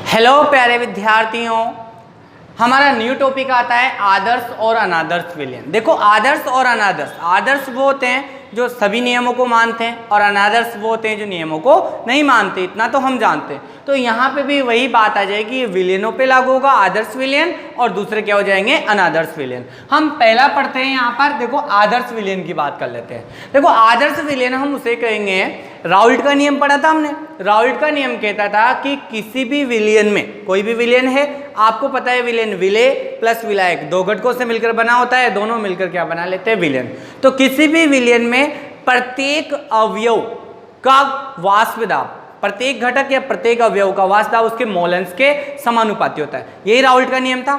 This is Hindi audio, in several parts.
हेलो प्यारे विद्यार्थियों, हमारा न्यू टॉपिक आता है आदर्श और अनादर्श विलयन। देखो आदर्श और अनादर्श, आदर्श वो होते हैं जो सभी नियमों को मानते हैं और अनादर्श वो होते हैं जो नियमों को नहीं मानते। इतना तो हम जानते हैं। तो यहाँ पे भी वही बात आ जाएगी, विलयनों पे लागू होगा आदर्श विलयन और दूसरे क्या हो जाएंगे अनादर्श विलयन। हम पहला पढ़ते हैं यहाँ पर, देखो आदर्श विलयन की बात कर लेते हैं। देखो आदर्श विलयन हम उसे कहेंगे, राउल्ट का नियम पढ़ा था हमने। राउल्ट का नियम कहता था कि किसी भी विलयन में, कोई भी विलयन है, आपको पता है विलयन विलेय प्लस विलायक दो घटकों से मिलकर बना होता है, दोनों मिलकर क्या बना लेते हैं विलयन। तो किसी भी विलयन में प्रत्येक अवयव का वाष्प दाब, प्रत्येक घटक या प्रत्येक अवयव का वाष्प दाब उसके मोलेंस के समानुपाती होता है। यही राउल्ट का नियम था।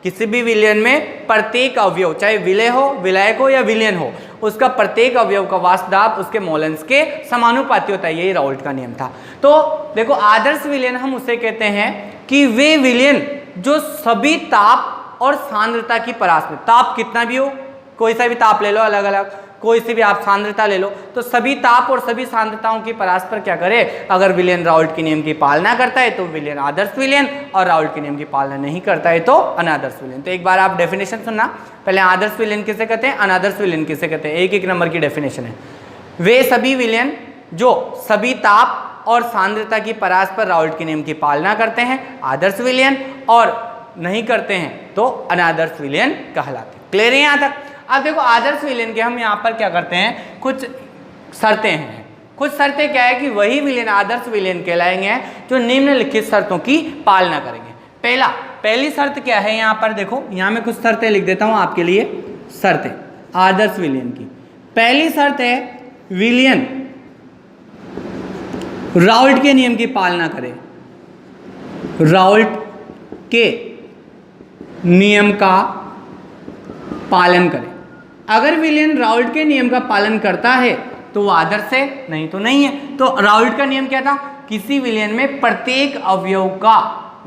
किसी भी विलयन में प्रत्येक अवयव, चाहे विलेय हो, विलायक हो या विलयन हो, उसका प्रत्येक अवयव का वाष्प दाब उसके मोलेंस के समानुपाती होता है। यही राउल्ट का नियम था। तो देखो आदर्श विलयन हम उसे कहते हैं कि वे विलयन जो सभी ताप और सांद्रता की परास में, ताप कितना भी हो, कोई सा भी ताप ले लो, अलग अलग कोई सी भी आप सांद्रता ले लो, तो सभी ताप और सभी सांद्रताओं की परास पर क्या करे, अगर विलयन राउल्ट के नियम की पालना करता है तो विलयन आदर्श विलयन, और राउल्ट के नियम की पालना नहीं करता है तो अनादर्श विलयन। तो एक बार आप डेफिनेशन सुनना, पहले आदर्श विलयन किसे कहते हैं, अनादर्श विलयन किसे कहते हैं, एक एक नंबर की डेफिनेशन है। वे सभी विलयन जो सभी ताप और सांद्रता की परास पर राउल्ट के नियम की पालना करते हैं आदर्श विलयन, और नहीं करते हैं तो अनादर्श विलयन कहलाते हैं। क्लियर है यहाँ तक। अब देखो आदर्श विलयन के हम यहाँ पर क्या करते हैं, कुछ शर्तें हैं। कुछ शर्तें क्या है कि वही विलयन आदर्श विलयन कहलाएंगे जो निम्नलिखित शर्तों की पालना करेंगे। पहली शर्त क्या है, यहाँ पर देखो, यहाँ मैं कुछ शर्तें लिख देता हूँ आपके लिए। शर्तें आदर्श विलयन की, पहली शर्त है विलयन राउल्ट के नियम की पालना करे। राउल्ट के नियम का पालन करे। अगर विलयन राउल्ट के नियम का पालन करता है तो वो आदर्श है, नहीं तो नहीं है। तो राउल्ट का नियम क्या था, किसी विलयन में प्रत्येक अवयव का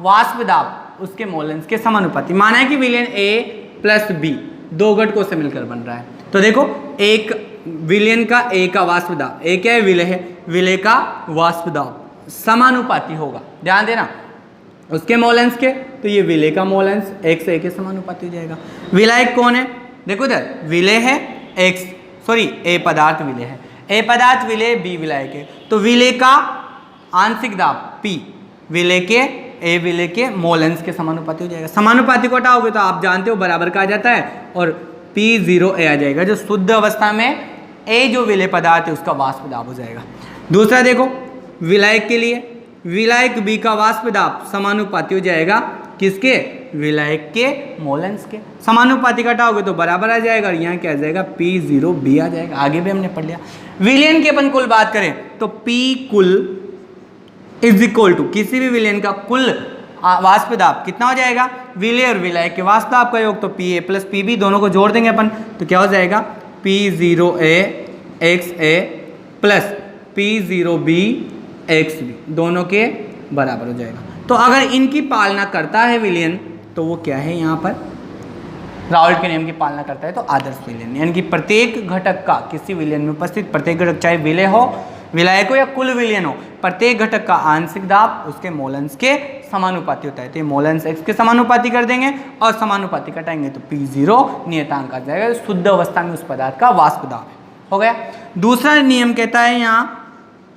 वाष्प दाब उसके मोलेंस के समानुपाती। माना है कि विलयन A प्लस B दो घटकों से मिलकर बन रहा है, तो देखो एक विलयन का A का वाष्प दाब, A क्या है, विलेय है, विलेय का वाष्प दाब समानुपाती होगा, ध्यान देना, उसके मोलेंस के। तो ये विलेय का मोलेंस एक से एक के समानुपाती हो जाएगा। विलायक कौन है, देखो इधर विलेय है A पदार्थ विलेय है, A पदार्थ विलेय, B विलायक है। तो विलेय का आंशिक दाब P विलेय के A विलेय के मोलेंस के समानुपाती हो जाएगा। समानुपाती को हटाओगे तो आप जानते हो बराबर का आ जाता है और P0A आ जाएगा, जो शुद्ध अवस्था में A जो विलेय पदार्थ है उसका वाष्प दाब हो जाएगा। दूसरा देखो विलायक के लिए, विलायक B का वाष्प दाब समानुपाती हो जाएगा किसके, विलायक के मोलेंस के। समानुपाती घटाओगे तो बराबर आ जाएगा और यहाँ क्या आ जाएगा, P0B आ जाएगा। आगे भी हमने पढ़ लिया। विलयन की अपन कुल बात करें तो P कुल इज इक्वल टू, किसी भी विलयन का कुल वाष्प दाब कितना हो जाएगा, विलेय और विलायक के वाष्प दाब का योग, तो PA प्लस PB दोनों को जोड़ देंगे अपन तो क्या हो जाएगा, P0A XA plus P0B XB दोनों के बराबर हो जाएगा। तो अगर इनकी पालना करता है विलयन तो वो क्या है, यहाँ पर राउल्ट के नियम की पालना करता है तो आदर्श विलयन। यानी कि प्रत्येक घटक का किसी विलयन में उपस्थित प्रत्येक घटक, चाहे विलेय हो, विलायक हो या कुल विलयन हो, प्रत्येक घटक का आंशिक दाब उसके मोलेंस के समानुपाती होता है। तो ये मोलेंस x के समानुपाती कर देंगे और समानुपाती कटाएंगे तो P0 नियतांक आ जाएगा, शुद्ध अवस्था में उस पदार्थ का वाष्प दाब हो गया। दूसरा नियम कहता है यहाँ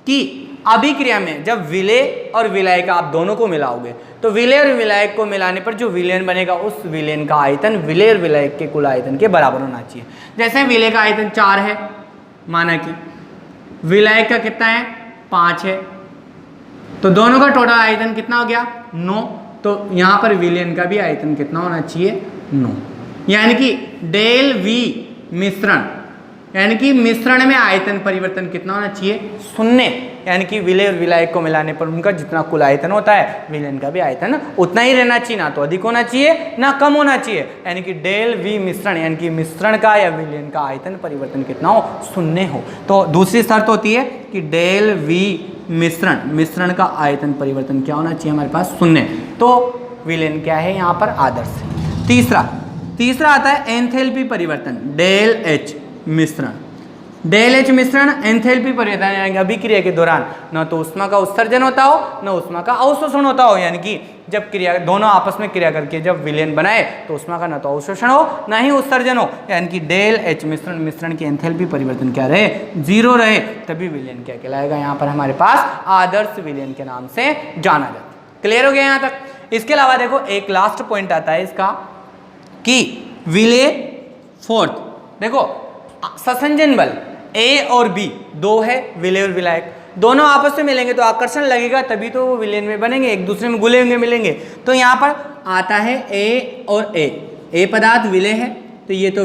कि अभिक्रिया में जब विलेय और विलायक आप दोनों को मिलाओगे तो विलेय और विलायक को मिलाने पर जो विलयन बनेगा उस विलयन का आयतन विलेय और विलायक के कुल आयतन के बराबर होना चाहिए। जैसे विलेय का आयतन 4 है, माना कि विलायक का कितना है 5 है, तो दोनों का टोटल आयतन कितना हो गया 9। तो यहाँ पर विलयन का भी आयतन कितना होना चाहिए 9। यानी कि डेल V मिश्रण, यानी कि मिश्रण में आयतन परिवर्तन कितना होना चाहिए 0। यानी कि विलेय और विलायक को मिलाने पर उनका जितना कुल आयतन होता है विलयन का भी आयतन उतना ही रहना चाहिए, ना तो अधिक होना चाहिए ना कम होना चाहिए। यानी कि डेल V मिश्रण, यानी कि मिश्रण का या विलयन का आयतन परिवर्तन कितना हो 0 हो। तो दूसरी शर्त होती है कि डेल V मिश्रण का आयतन परिवर्तन क्या होना चाहिए हमारे पास 0। तो विलयन क्या है यहाँ पर आदर्श है। तीसरा आता है एंथैल्पी परिवर्तन, डेल H मिश्रण। डेल एच मिश्रण एंथैल्पी परिवर्तन यानी कि अभिक्रिया के दौरान न तो ऊष्मा का उत्सर्जन होता हो न ऊष्मा का अवशोषण होता हो, यानी कि जब क्रिया दोनों आपस में क्रिया करके जब विलयन बनाए तो ऊष्मा का न तो अवशोषण हो न ही उत्सर्जन हो, यानी कि डेल एच मिश्रण की एंथैल्पी परिवर्तन क्या रहे, 0 रहे, तभी विलयन क्या कहलाएगा, यहाँ पर हमारे पास आदर्श विलयन के नाम से जाना जाता है। क्लियर हो गया यहाँ तक। इसके अलावा देखो एक लास्ट पॉइंट आता है इसका कि विलेय फोर्थ, देखो ससंजन बल ए और बी दो है, विलेय और विलायक दोनों आपस में मिलेंगे तो आकर्षण लगेगा, तभी तो वो विलयन में बनेंगे, एक दूसरे में घुले होंगे मिलेंगे। तो यहाँ पर आता है ए और ए पदार्थ विलेय है तो ये तो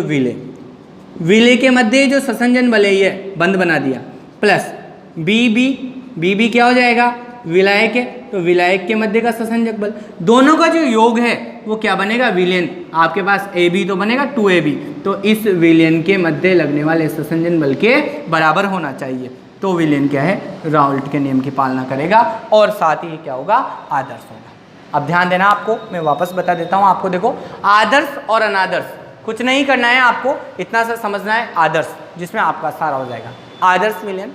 विलेय के मध्य जो ससंजन बल है ये बंद बना दिया, प्लस बी क्या हो जाएगा, विलायक है तो विलायक के मध्य का ससंजक बल, दोनों का जो योग है वो क्या बनेगा, विलयन। आपके पास ए बी तो बनेगा 2AB, तो इस विलयन के मध्य लगने वाले ससंजन बल के बराबर होना चाहिए, तो विलयन क्या है, राउल्ट के नियम की पालना करेगा और साथ ही क्या होगा, आदर्श होगा। अब ध्यान देना आपको, मैं वापस बता देता हूँ आपको। देखो आदर्श और अनादर्श कुछ नहीं करना है आपको, इतना सा समझना है। आदर्श जिसमें आपका सारा हो जाएगा, आदर्श विलयन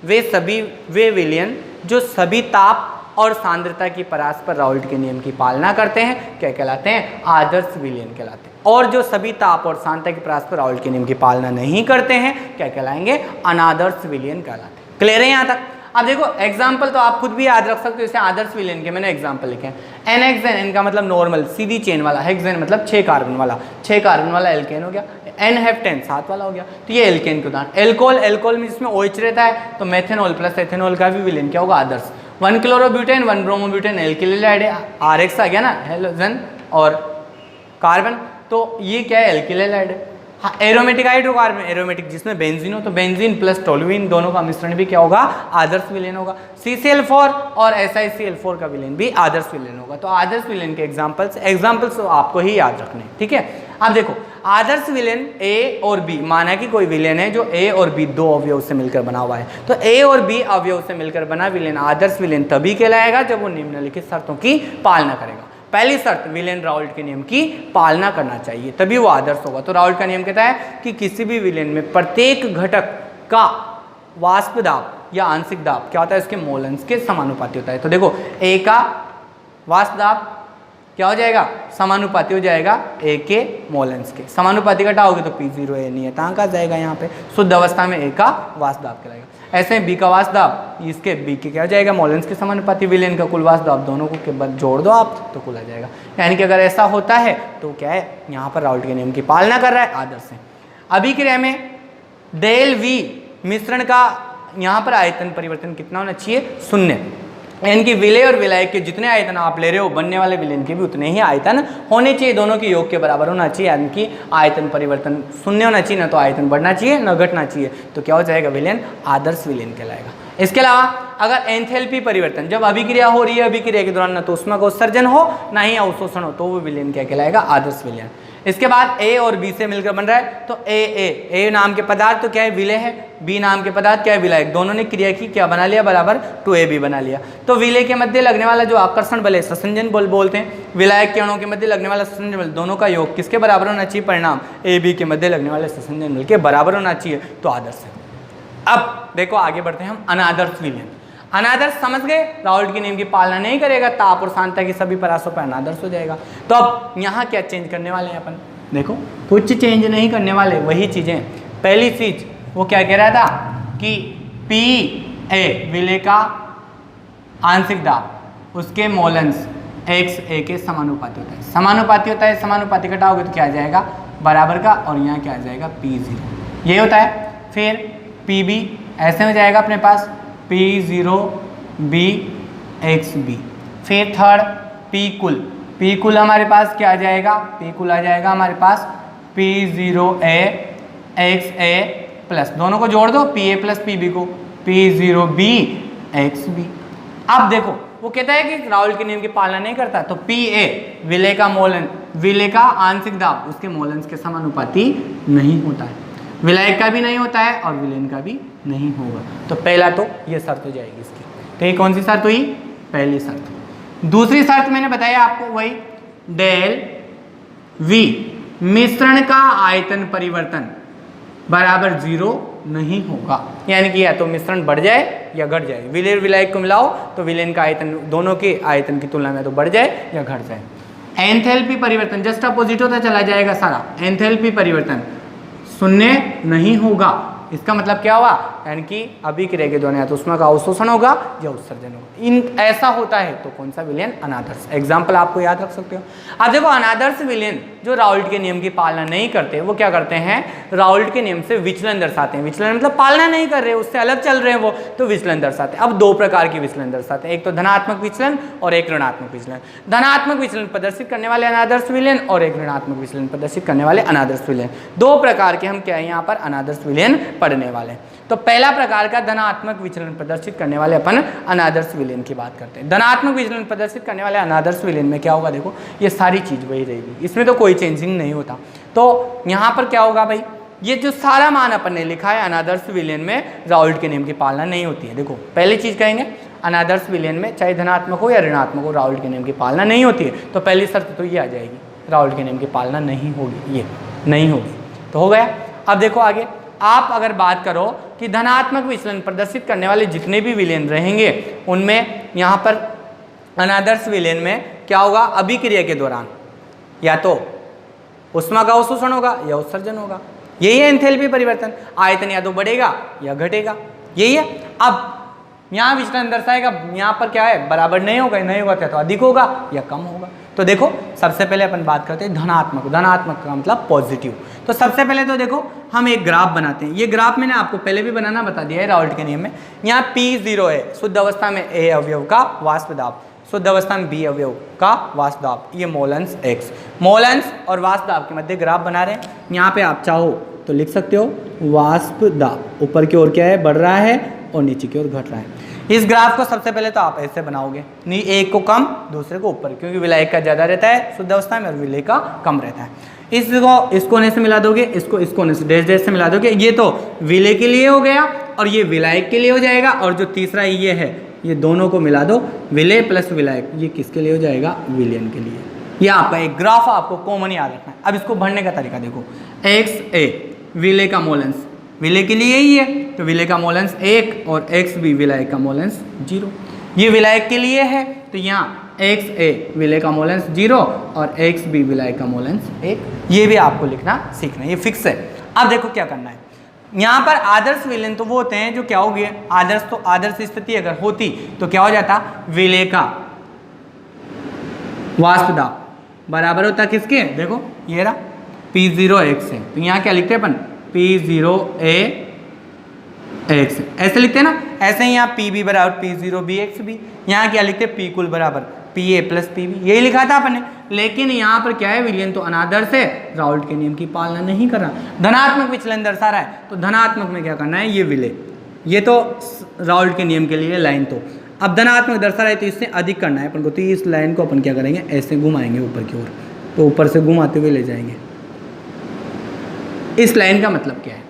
वे विलयन जो सभी ताप और सांद्रता की परास्पर राउल्ट के नियम की पालना करते हैं क्या कहलाते हैं, आदर्श विलयन कहलाते हैं। और जो सभी ताप और सांद्रता की परास्पर राउल्ट के नियम की पालना नहीं करते हैं क्या कहलाएंगे, अनादर्श विलयन कहलाते हैं। क्लियर है यहाँ तक। अब देखो एग्जाम्पल तो आप खुद भी याद रख सकते हो, जैसे आदर्श विलयन के मैंने एग्जाम्पल लिखे हैं। एन हेक्सेन, इनका मतलब नॉर्मल सीधी चेन वाला, हेक्सेन मतलब 6 कार्बन वाला एल्केन हो गया। एन हेप्टेन 7 वाला हो गया, तो ये एल्केन के उदाहरण। एल्कोहल में जिसमें OH रहता है तो मेथेनॉल प्लस एथेनॉल का भी विलयन क्या होगा, आदर्श। 1 क्लोरोब्यूटेन 1 ब्रोमोब्यूटेन एल्किल हाइड है, RX आ गया ना, हेलोजन और कार्बन, तो ये क्या है, एल्किल हाइड है। हाँ, एरोमेटिक हाइड्रोकार्बन, एरोमेटिक जिसमें बेंजीन हो तो बेंजीन प्लस टोलुइन दोनों का मिश्रण भी क्या होगा, आदर्श विलयन होगा। CCl4 और SiCl4 का विलयन भी आदर्श विलयन होगा। तो आदर्श विलयन के एग्जाम्पल्स तो आपको ही याद रखने हैं, ठीक है। अब देखो आदर्श विलयन A और B, माना कि कोई विलयन है जो A और B दो अवयव से मिलकर बना हुआ है, तो A और B अवयव से मिलकर बना विलयन आदर्श विलयन तभी कहलाएगा जब वो निम्नलिखित शर्तों की पालना करेगा। पहली शर्त, विलयन राउल्ट के नियम की पालना करना चाहिए तभी वो आदर्श होगा। तो राउल्ट का नियम कहता है कि किसी भी विलयन में प्रत्येक घटक का वाष्प दाब या आंशिक दाब क्या होता है, इसके मोलन्स के समानुपाती होता है। तो देखो A का वाष्प दाब क्या हो जाएगा, समानुपाती हो जाएगा A के मोलन्स के, समानुपाती घटाओगे तो P0A नियतांक आ जाएगा यहाँ पे। शुद्ध अवस्था में A का वाष्प दाब कहलाएगा। ऐसे B का वाष्प दाब इसके B के क्या हो जाएगा, मोलन्स के समानुपाती। विलयन का कुल वाष्प दाब दोनों को के बाद जोड़ दो आप तो कुल आ जाएगा। यानी कि अगर ऐसा होता है तो क्या है, यहाँ पर राउल्ट के नियम की पालना कर रहा है, आदर्श है। अभिक्रिया में डेल V मिश्रण का यहाँ पर आयतन परिवर्तन कितना होना चाहिए, 0। यानी कि विलेय और विलायक के जितने आयतन आप ले रहे हो बनने वाले विलयन के भी उतने ही आयतन होने चाहिए, दोनों के योग के बराबर होना चाहिए। यानी कि आयतन परिवर्तन 0 होना चाहिए, ना तो आयतन बढ़ना चाहिए न घटना चाहिए, तो क्या हो जाएगा, विलयन आदर्श विलयन कहलाएगा। इसके अलावा अगर एंथैल्पी परिवर्तन जब अभिक्रिया हो रही है, अभिक्रिया के दौरान न तो ऊष्मा का उत्सर्जन हो ना ही अवशोषण हो, तो वो विलयन क्या कहलाएगा, आदर्श विलयन। इसके बाद A और B से मिलकर बन रहा है तो A नाम के पदार्थ तो क्या है, विलेय है, B नाम के पदार्थ क्या है, विलायक। दोनों ने क्रिया की क्या बना लिया, बराबर 2AB बना लिया। तो विलेय के मध्य लगने वाला जो आकर्षण बल है ससंजन बल बोलते हैं, विलायक के अणुओं के मध्य लगने वाला ससंजन बल, दोनों का योग किसके बराबर होना चाहिए, परिणाम AB के मध्य लगने वाले ससंजन बल के बराबर होना चाहिए, तो आदर्श है। अब देखो आगे बढ़ते हैं हम, अनादर्श विलयन। अनादर्श समझ गए, राउल्ट के नियम की पालना नहीं करेगा, ताप और सांद्रता की सभी परासों पर अनादर्श हो जाएगा। तो अब यहाँ क्या चेंज करने वाले हैं अपन, देखो कुछ चेंज नहीं करने वाले, वही चीजें। पहली चीज वो क्या कह रहा था कि PA विलेय का आंशिक दाब उसके मोलन्स XA के समानुपाती होता है, समानुपाती होता है, समानुपाती घटाओगे तो क्या आ जाएगा, बराबर का, और यहाँ क्या आ जाएगा, P0 ये होता है। फिर PB ऐसे हो जाएगा अपने पास P0B XB। फिर थर्ड P कुल हमारे पास क्या आ जाएगा, P कुल आ जाएगा हमारे पास P0A XA प्लस, दोनों को जोड़ दो PA प्लस PB को, P0B XB। अब देखो वो कहता है कि राउल्ट के नियम की पालना नहीं करता, तो PA विलेय का मोलन, विलेय का आंशिक दाब उसके मोलन्स के समानुपाती नहीं होता है, विलायक का भी नहीं होता है और विलयन का भी नहीं होगा। तो पहला तो ये शर्त हो जाएगी इसकी। तो ये कौन सी शर्त हुई, पहली शर्त। दूसरी शर्त मैंने बताया आपको, वही डेल V मिश्रण का आयतन परिवर्तन बराबर 0 नहीं होगा, यानी कि या तो मिश्रण बढ़ जाए या घट जाए। विलेय विलायक को मिलाओ तो विलेन का आयतन दोनों के आयतन की तुलना में तो बढ़ जाए या घट जाए। एंथैल्पी परिवर्तन जस्ट अपोजिट होता चला जाएगा सारा। एंथैल्पी परिवर्तन शून्य नहीं होगा, इसका मतलब क्या हुआ, यानी कि अभिक्रिया के दौरान या तो ऊष्मा का अवशोषण होगा या उत्सर्जन होगा। इन ऐसा होता है तो कौन सा विलयन, अनादर्श। एग्जाम्पल आपको याद रख सकते हो। अब देखो अनादर्श विलयन जो राउल्ट के नियम की पालना नहीं करते, वो क्या करते हैं, राउल्ट के नियम से विचलन दर्शाते हैं। विचलन मतलब पालना नहीं कर रहे, उससे अलग चल रहे हैं वो, तो विचलन दर्शाते हैं। अब दो प्रकार के विचलन दर्शाते हैं, एक तो धनात्मक विचलन और एक ऋणात्मक विचलन। धनात्मक विचलन प्रदर्शित करने वाले अनादर्श विलयन और एक ऋणात्मक विचलन प्रदर्शित करने वाले अनादर्श विलयन। दो प्रकार के हम क्या है यहाँ पर अनादर्श विलयन पढ़ने वाले हैं। तो पहला प्रकार का धनात्मक विचलन प्रदर्शित करने वाले अपन अनादर्श विलयन की बात करते हैं। धनात्मक विचलन प्रदर्शित करने वाले अनादर्श विलयन में क्या होगा, देखो ये सारी चीज वही रहेगी, इसमें तो कोई चेंजिंग नहीं होता। तो यहाँ पर क्या होगा भाई, ये जो सारा मान अपन ने लिखा है अनादर्श विलयन में राउल्ट के नियम की पालना नहीं होती है। देखो पहली चीज कहेंगे अनादर्श विलयन में चाहे धनात्मक हो या ऋणात्मक हो राउल्ट के नियम की पालना नहीं होती है। तो पहली शर्त तो ये आ जाएगी, राउल्ट के नियम की पालना नहीं होगी, ये नहीं होगी। तो हो गया। अब देखो आगे आप अगर बात करो कि धनात्मक विचलन प्रदर्शित करने वाले जितने भी विलयन रहेंगे उनमें यहाँ पर अनादर्श विलयन में क्या होगा, अभिक्रिया के दौरान या तो ऊष्मा का अवशोषण होगा या उत्सर्जन होगा। यही है एंथैल्पी परिवर्तन, आयतन या तो बढ़ेगा या घटेगा, यही है। अब यहाँ विचलन दर्शाएगा, यहाँ पर क्या है, बराबर नहीं होगा, नहीं होगा तो अधिक होगा या कम होगा। तो देखो सबसे पहले अपन बात करते हैं धनात्मक। धनात्मक का मतलब पॉजिटिव। तो सबसे पहले तो देखो हम एक ग्राफ बनाते हैं। ये ग्राफ मैंने आपको पहले भी बनाना बता दिया है राउल्ट के नियम में। यहाँ P0 है शुद्ध अवस्था में A अवयव का वाष्प दाब, शुद्ध अवस्था में B अवयव का वाष्प दाब, ये मोलंस X। मोलंस और वाष्प दाब के मध्य ग्राफ बना रहे हैं। यहाँ पे आप चाहो तो लिख सकते हो वाष्प दाब ऊपर की ओर क्या है, बढ़ रहा है और नीचे की ओर घट रहा है। इस ग्राफ को सबसे पहले तो आप ऐसे बनाओगे, नहीं एक को कम दूसरे को ऊपर, क्योंकि विलायक का ज़्यादा रहता है शुद्ध अवस्था में और विलेय का कम रहता है। इसको इस कोने से मिला दोगे, इसको इस कोने से डैश डैश से मिला दोगे, ये तो विलेय के लिए हो गया और ये विलायक के लिए हो जाएगा। और जो तीसरा ये है, ये दोनों को मिला दो, विलेय प्लस विलायक, ये किसके लिए हो जाएगा, विलयन के लिए। ये आपका एक ग्राफ आपको कॉमन याद रखना है। अब इसको भरने का तरीका देखो, XA विलेय का मोलेंस, विलेय के लिए यही है तो विलेय का मोलेंस 1 और XB विलायक का मोलेंस 0। ये विलायक के लिए है तो यहाँ XA विलेय का मोलेंस 0 और XB विलायक का मोलेंस 1। ये भी आपको लिखना सीखना है, ये फिक्स है। अब देखो क्या करना है, यहाँ पर आदर्श विलयन तो वो होते हैं जो क्या हो गए, आदर्श तो आदर्श स्थिति अगर होती तो क्या हो जाता, विलेय का वाष्प दाब बराबर होता किसके, देखो ये रहा P0X है। तो यहाँ क्या लिखते हैं अपन, P0A X, ऐसे लिखते हैं ना। ऐसे ही यहाँ PB बराबर P0BXB, यहाँ क्या लिखते हैं, P कुल बराबर PA प्लस PB, यही लिखा था अपन ने। लेकिन यहाँ पर क्या है, विलयन तो अनादर्श है, राउल्ट के नियम की पालना नहीं कर रहा, धनात्मक विचलन दर्शा रहा है। तो धनात्मक में क्या करना है, ये विलेय, ये तो राउल्ट के नियम के लिए लाइन। तो अब धनात्मक दर्शा रहा है तो इससे अधिक करना है अपन को। तो इस लाइन को अपन क्या करेंगे, ऐसे घुमाएंगे ऊपर की ओर, तो ऊपर से घुमाते हुए ले जाएंगे। इस लाइन का मतलब क्या है,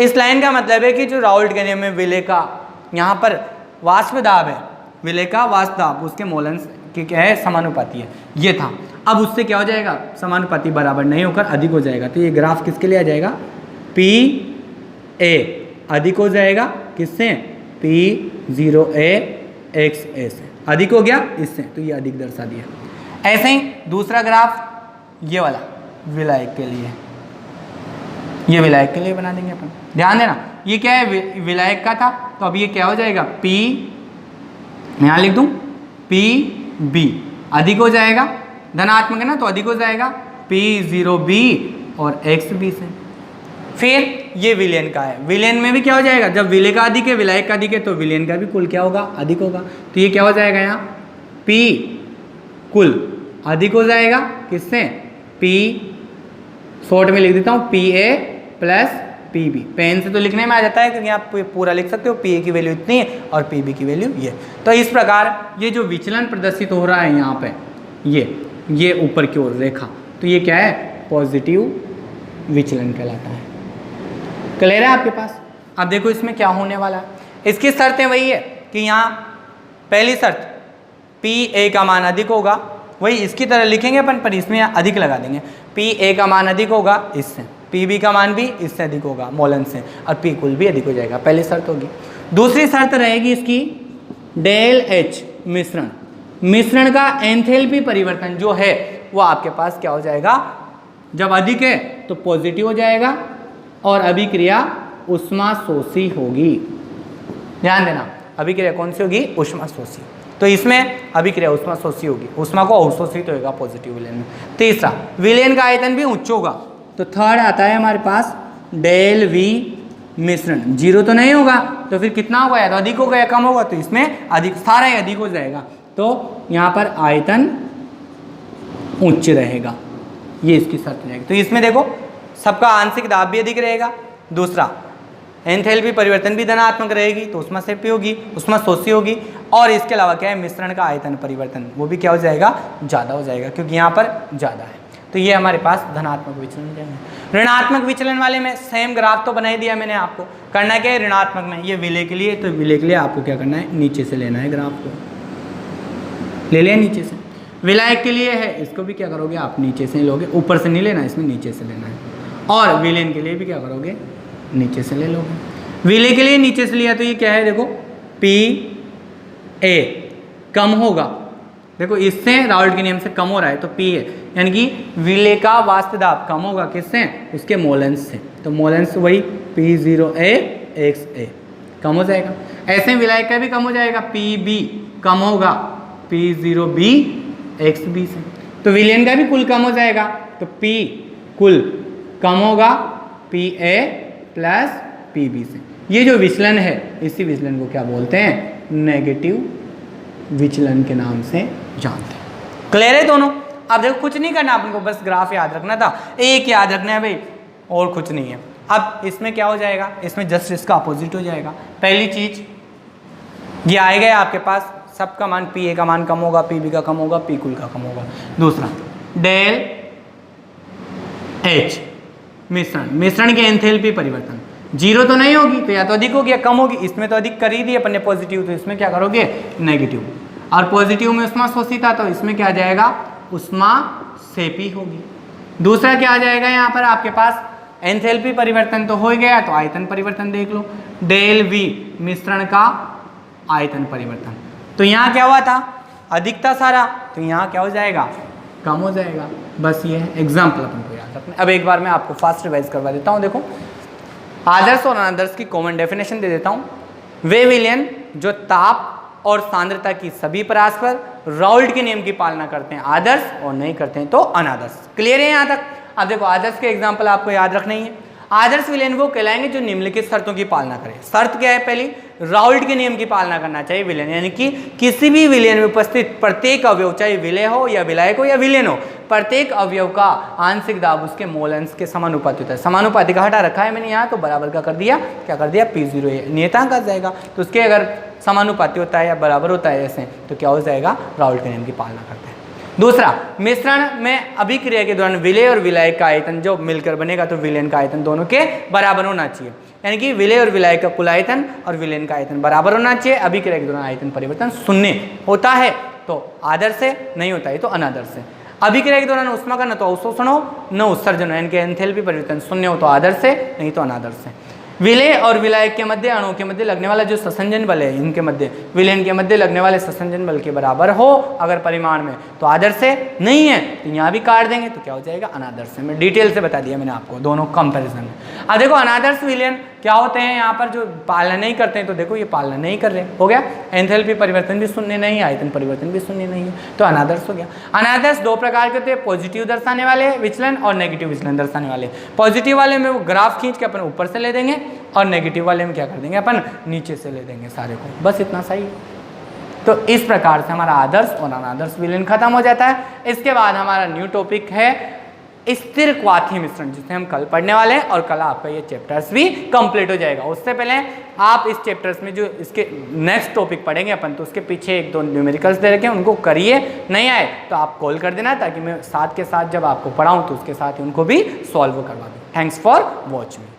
इस लाइन का मतलब है कि जो राउल्ट के नियम में विलेय का यहाँ पर वाष्प दाब है, विलेय का वाष्प दाब उसके मोलेंस के क्या है, समानुपाती है, ये था। अब उससे क्या हो जाएगा, समानुपाती बराबर नहीं होकर अधिक हो जाएगा। तो ये ग्राफ किसके लिए आ जाएगा, PA अधिक हो जाएगा किससे, P0A XA से अधिक हो गया इससे, तो ये अधिक दर्शा दिया। ऐसे ही दूसरा ग्राफ ये वाला विलायक के लिए, ये विलायक के लिए बना देंगे अपन। ध्यान देना ये क्या है, विलायक का था, तो अब ये क्या हो जाएगा, P यहाँ लिख दूं PB अधिक हो जाएगा, धनात्मक है ना तो अधिक हो जाएगा P0B और XB से। फिर ये विलयन का है, विलयन में भी क्या हो जाएगा, जब विलेय का अधिक है विलायक का अधिक है तो विलयन का भी कुल क्या होगा, अधिक होगा। तो ये क्या हो जाएगा, यहाँ P कुल अधिक हो जाएगा किससे, P शॉर्ट में लिख देता हूँ PA प्लस PB, पेन से तो लिखने में आ जाता है क्योंकि आप पूरा लिख सकते हो, PA की वैल्यू इतनी है और PB की वैल्यू ये। तो इस प्रकार ये जो विचलन प्रदर्शित हो रहा है यहाँ पे, ये ऊपर की ओर रेखा, तो ये क्या है, पॉजिटिव विचलन कहलाता है। क्लियर है आपके पास। अब देखो इसमें क्या होने वाला है, इसकी शर्तें वही है कि यहाँ पहली शर्त PA का मान अधिक होगा, वही इसकी तरह लिखेंगे अपन, पर इसमें अधिक लगा देंगे, PA का मान अधिक होगा इससे, Pb का मान भी इससे अधिक होगा मोलन से, और P कुल भी अधिक हो जाएगा, पहली शर्त होगी। दूसरी शर्त रहेगी इसकी डेल H मिश्रण का एंथैल्पी परिवर्तन जो है वो आपके पास क्या हो जाएगा, जब अधिक है तो पॉजिटिव हो जाएगा और अभिक्रिया ऊष्माशोषी होगी। ध्यान देना, अभिक्रिया कौन सी होगी, ऊष्माशोषी। तो इसमें अभिक्रिया ऊष्माशोषी होगी, ऊष्मा को अवशोषित होगा पॉजिटिव विलयन में। तीसरा, विलयन का आयतन भी उच्च होगा। तो थर्ड आता है हमारे पास डेल V मिश्रण, जीरो तो नहीं होगा तो फिर कितना होगा, या तो अधिक होगा या कम होगा, तो इसमें अधिक, सारा ही अधिक हो जाएगा, तो यहाँ पर आयतन उच्च रहेगा, ये इसकी शर्त रहेगी। तो इसमें देखो सबका आंशिक दाब भी अधिक रहेगा। दूसरा, एंथैल्पी परिवर्तन भी धनात्मक रहेगी, तो ऊष्माक्षेपी होगी, ऊष्माशोषी होगी, और इसके अलावा क्या है, मिश्रण का आयतन परिवर्तन वो भी क्या हो जाएगा, ज़्यादा हो जाएगा, क्योंकि यहाँ पर ज़्यादा है। तो ये हमारे पास धनात्मक विचलन हो जाएंगे। ऋणात्मक विचलन वाले में सेम ग्राफ तो बना ही दिया मैंने आपको, करना क्या है, ऋणात्मक में ये विलय के लिए, तो विलय के लिए आपको क्या करना है, नीचे से लेना है, ग्राफ को ले लिया नीचे से। विलायक के लिए है, इसको भी क्या करोगे आप, नीचे से लोगे, ऊपर से नहीं लेना, इसमें नीचे से लेना है। और विलयन के लिए भी क्या करोगे, नीचे से ले लोगे। विलय के लिए नीचे से लिया तो ये क्या है, देखो PA कम होगा, देखो इससे राउल्ट के नियम से कम हो रहा है तो P है, यानी कि विलय का वाष्प दाब कम होगा किससे, उसके मोलेंस से, तो मोलेंस वही P0A XA कम हो जाएगा। ऐसे विलायक का भी कम हो जाएगा, PB कम होगा P0B XB से, तो विलयन का भी कुल कम हो जाएगा, तो P कुल कम होगा PA प्लस PB से। ये जो विचलन है, इसी विचलन को क्या बोलते हैं, नेगेटिव विचलन के नाम से जानते हैं। क्लियर है दोनों। अब देखो कुछ नहीं करना अपन को, बस ग्राफ याद रखना था, एक याद रखना है भाई, और कुछ नहीं है। अब इसमें क्या हो जाएगा, इसमें जस्ट इसका अपोजिट हो जाएगा। पहली चीज ये आएगा आपके पास, सबका मान PA का मान कम होगा, PB का कम होगा, P कुल का कम होगा। दूसरा, डेल H मिश्रण के एंथैल्पी परिवर्तन, जीरो तो नहीं होगी, तो या तो अधिक होगी या कम होगी, इसमें तो अधिक कर ही दी अपन ने पॉजिटिव, तो इसमें क्या करोगे, नेगेटिव। और पॉजिटिव में ऊष्माशोषी था, तो इसमें क्या आ जाएगा, ऊष्माक्षेपी होगी। दूसरा क्या आ जाएगा यहाँ पर आपके पास, एंथैल्पी परिवर्तन तो हो गया, तो आयतन परिवर्तन देख लो, डेल V मिश्रण का आयतन परिवर्तन। तो यहाँ क्या हुआ था, अधिक था सारा, तो यहाँ क्या हो जाएगा, कम हो जाएगा। बस ये है एग्जाम्पल अपन को याद रखना। अब एक बार मैं आपको फास्ट रिवाइज करवा देता हूँ। देखो आदर्श और अनादर्श की कॉमन डेफिनेशन दे देता हूँ। वे विलयन जो ताप और सांद्रता की सभी परस्पर राउल्ट के नियम की पालना करते हैं आदर्श, और नहीं करते हैं तो अनादर्श। क्लियर है यहाँ तक। अब देखो आदर्श के एग्जाम्पल आपको याद रखना ही है। आदर्श विलयन वो कहलाएंगे जो निम्नलिखित शर्तों की पालना करें। शर्त क्या है, पहली राउल्ट के नियम की पालना करना चाहिए विलयन, यानी कि किसी भी विलयन में उपस्थित प्रत्येक अवयव, चाहे विलय हो या विलायक हो या विलयन हो, प्रत्येक अवयव का आंशिक दाब उसके मोलेंस के समानुपाती होता है। समानुपाती का हटा रखा है मैंने यहाँ, तो बराबर का कर दिया, क्या कर दिया, P0 नियतांक आ जाएगा, तो उसके अगर समानुपाती होता है या बराबर होता है ऐसे, तो क्या हो जाएगा, राउल्ट के नियम की पालना करते हैं। दूसरा, मिश्रण में अभिक्रिया के दौरान विलय और विलायक का आयतन जो मिलकर बनेगा, तो विलयन का आयतन दोनों के बराबर होना चाहिए, यानी कि विलय और विलायक का कुल आयतन और विलयन का आयतन बराबर होना चाहिए। अभिक्रिया के दौरान आयतन परिवर्तन शून्य होता है तो आदर्श से, नहीं होता है तो अनादर्श से। अभिक्रिया के दौरान ऊष्मा का न तो अवशोषण हो न उत्सर्जन हो, यानी कि एंथैल्पी परिवर्तन शून्य हो तो आदर्श से, नहीं तो अनादर्श से। विलय और विलायक के मध्य अणुओं के मध्य लगने वाला जो संसंजन बल है, इनके मध्य विलयन के मध्य लगने वाले संसंजन बल के बराबर हो अगर परिमाण में, तो आदर्श से, नहीं है तो यहाँ भी काट देंगे, तो क्या हो जाएगा, अनादर्श से। मैं डिटेल से बता दिया मैंने आपको दोनों कंपैरिजन में। अब देखो अनादर्श विलयन क्या होते हैं, यहाँ पर जो पालना नहीं करते हैं, तो देखो ये पालना नहीं कर रहे, हो गया, एंथैल्पी परिवर्तन भी शून्य नहीं है, आयतन परिवर्तन भी शून्य नहीं है, तो अनादर्श हो गया। अनादर्श दो प्रकार के होते हैं, पॉजिटिव दर्शाने वाले विचलन और नेगेटिव विचलन दर्शाने वाले। पॉजिटिव वाले में वो ग्राफ खींच के अपन ऊपर से ले देंगे, और नेगेटिव वाले में क्या कर देंगे, अपन नीचे से ले देंगे सारे को, बस इतना सही। तो इस प्रकार से हमारा आदर्श और अनादर्श विलयन खत्म हो जाता है। इसके बाद हमारा न्यू टॉपिक है स्थिर क्वाथी मिश्रण, जिसे हम कल पढ़ने वाले हैं, और कल आपका ये चैप्टर्स भी कंप्लीट हो जाएगा। उससे पहले आप इस चैप्टर्स में जो इसके नेक्स्ट टॉपिक पढ़ेंगे अपन, तो उसके पीछे एक दो न्यूमेरिकल्स दे रखे हैं, उनको करिए, नहीं आए तो आप कॉल कर देना, ताकि मैं साथ के साथ जब आपको पढ़ाऊँ तो उसके साथ ही उनको भी सॉल्व करवा दूँ। Thanks for watching.